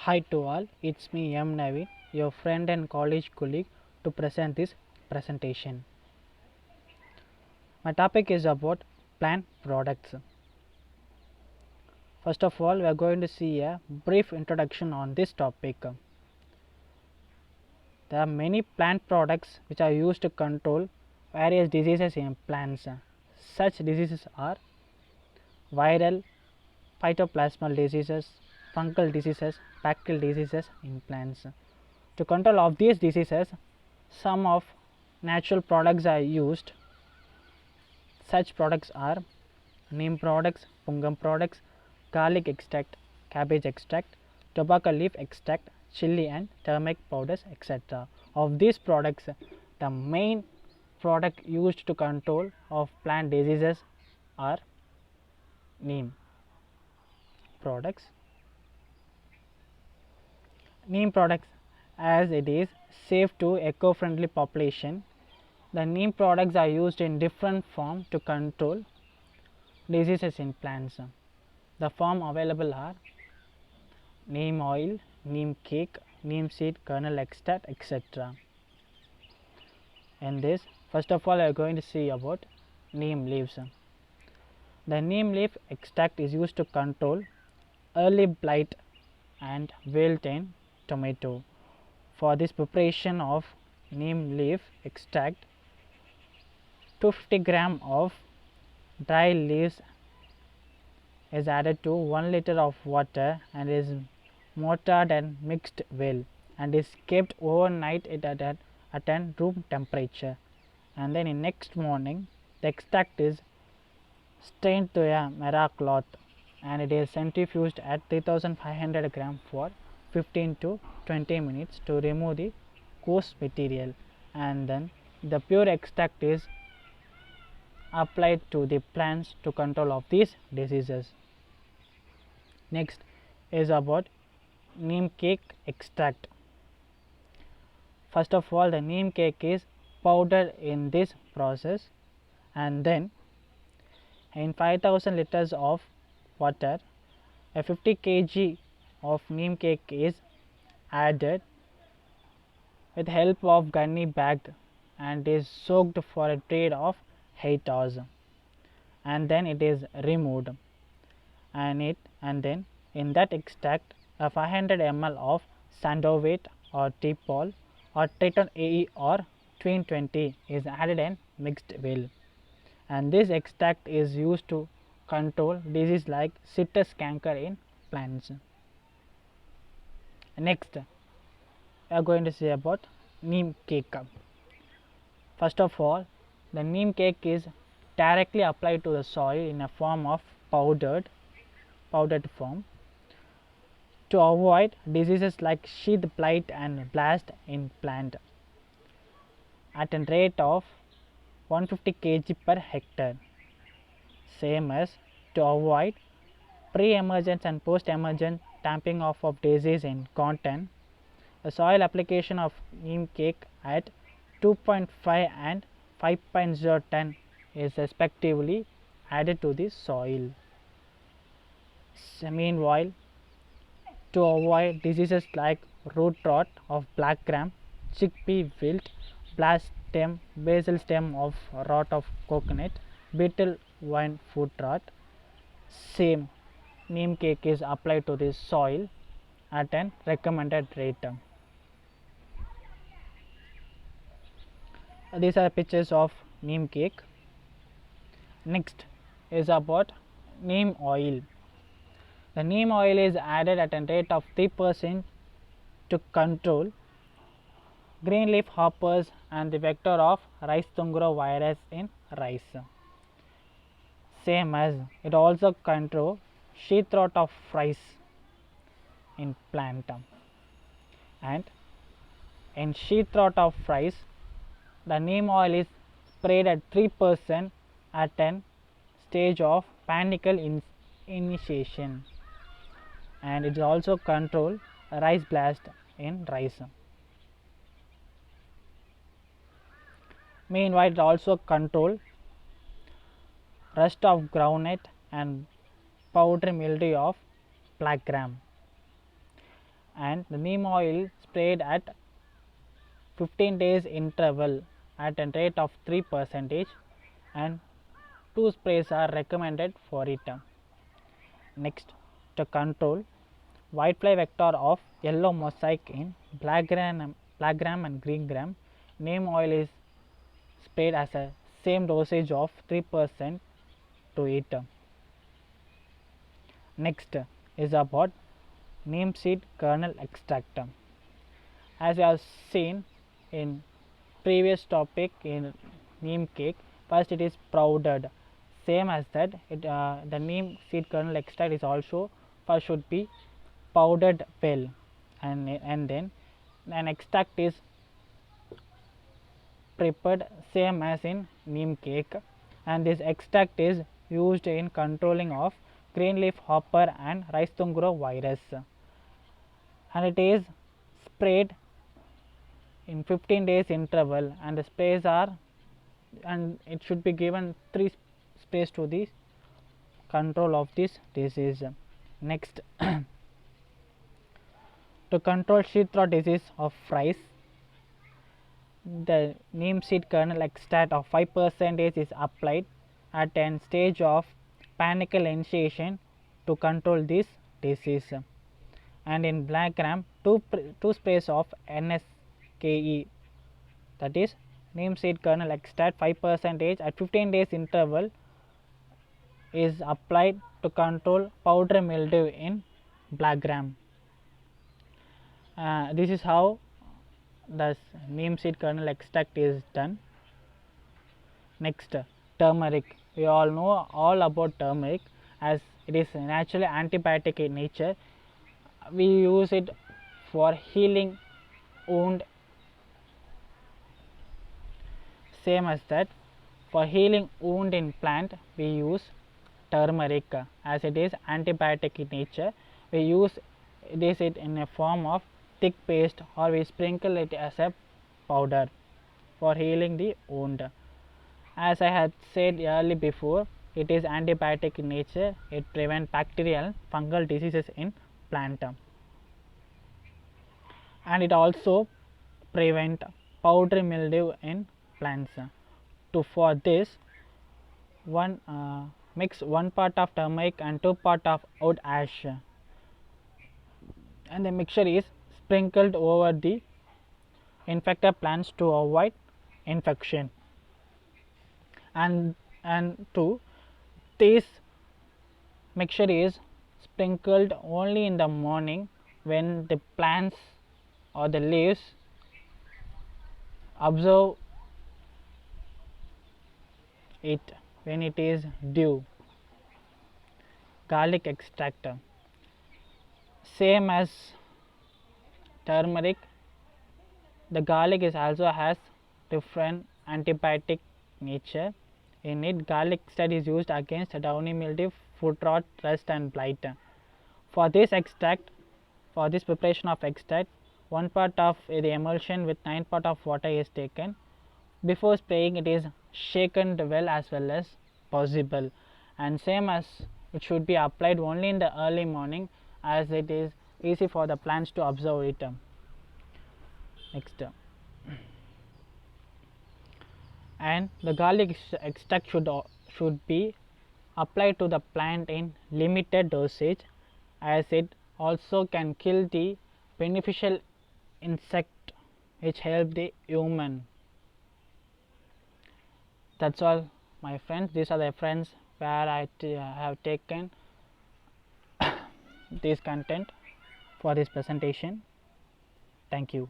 Hi to all, it's me M. Naveen, your friend and college colleague to present this presentation. My topic is about plant products. First of all, we are going to see a brief introduction on this topic. There are many plant products which are used to control various diseases in plants. Such diseases are viral, phytoplasmal diseases, fungal diseases, bacterial diseases in plants. To control of these diseases, some of natural products are used. Such products are neem products, pungam products, garlic extract, cabbage extract, tobacco leaf extract, chili and turmeric powders, etc. Of these products, the main product used to control of plant diseases are neem products. Neem products, as it is safe to eco-friendly population. The neem products are used in different form to control diseases in plants. The form available are neem oil, neem cake, neem seed kernel extract, etc. In this, first of all, I am going to see about neem leaves. The neem leaf extract is used to control early blight and wilt in tomato. For this preparation of neem leaf extract, 250 gram of dry leaves is added to 1 liter of water and is mortared and mixed well and is kept overnight at room temperature, and then in next morning the extract is strained to a Mera cloth and it is centrifuged at 3500 gram for 15 to 20 minutes to remove the coarse material, and then the pure extract is applied to the plants to control of these diseases. Next is about neem cake extract. First of all, the neem cake is powdered in this process, and then in 5000 liters of water, a 50 kg of neem cake is added with help of gunny bag and is soaked for a period of 8 hours, and then it is removed, and then in that extract a 500 ml of Sandovate or T-Pol or Triton AE or Twin 20 is added and mixed well, and this extract is used to control disease like citrus canker in plants. Next, we are going to say about neem cake. First of all, the neem cake is directly applied to the soil in a form of powdered form to avoid diseases like sheath blight and blast in plant at a rate of 150 kg per hectare. Same as to avoid pre-emergence and post-emergence tamping off of disease in cotton, a soil application of neem cake at 2.5 and 5.0 ton is respectively added to the soil. Meanwhile, to avoid diseases like root rot of black gram, chickpea wilt, blast stem, basal stem of rot of coconut, beetle vine foot rot, same neem cake is applied to the soil at an recommended rate. These are pictures of neem cake. Next is about neem oil. The neem oil is added at a rate of 3% to control green leaf hoppers and the vector of rice tungro virus in rice. Same as it also control sheath rot of rice in plant, and in sheath rot of rice the neem oil is sprayed at 3% at an stage of panicle initiation, and it also control rice blast in rice. Meanwhile, it also control rust of groundnut and powdery mildew of black gram, and the neem oil sprayed at 15 days interval at a rate of 3%, and 2 sprays are recommended for it. Next, to control whitefly vector of yellow mosaic in black gram and green gram, neem oil is sprayed as a same dosage of 3% to it. Next is about neem seed kernel extract. As we have seen in previous topic in neem cake, first it is powdered. Same as that, the neem seed kernel extract is also first should be powdered well, and then an extract is prepared same as in neem cake, and this extract is used in controlling of green leaf hopper and rice tungro virus, and it is sprayed in 15 days interval, and the sprays are, and it should be given 3 sprays to the control of this disease. Next, to control sheath rot disease of rice, the neem seed kernel extract of 5% is applied at an stage of panicle initiation to control this disease. And in black gram, 2 sprays of NSKE, that is neem seed kernel extract 5% at 15 days interval is applied to control powdery mildew in black gram. This is how the neem seed kernel extract is done. Next, turmeric. We all know all about turmeric, as it is naturally antibiotic in nature. We use it for healing wound. Same as that, for healing wound in plant we use turmeric, as it is antibiotic in nature. We use this in a form of thick paste, or we sprinkle it as a powder for healing the wound. As I had said earlier before, it is antibiotic in nature. It prevents bacterial and fungal diseases in plant, and it also prevent powdery mildew in plants. For this, mix 1 part of turmeric and 2 part of wood ash, and the mixture is sprinkled over the infected plants to avoid infection. And this mixture is sprinkled only in the morning when the plants or the leaves absorb it, when it is due. Garlic extract, same as turmeric, the garlic is also has different antibiotic nature. In it, garlic extract is used against downy mildew, foot rot, rust and blight. For this extract, for this preparation of extract, 1 part of the emulsion with 9 part of water is taken. Before spraying, it is shaken well as possible, and same as it should be applied only in the early morning, as it is easy for the plants to absorb it. Next, and the garlic extract should be applied to the plant in limited dosage, as it also can kill the beneficial insect which help the human. That's all, my friends. These are the friends where I have taken this content for this presentation. Thank you.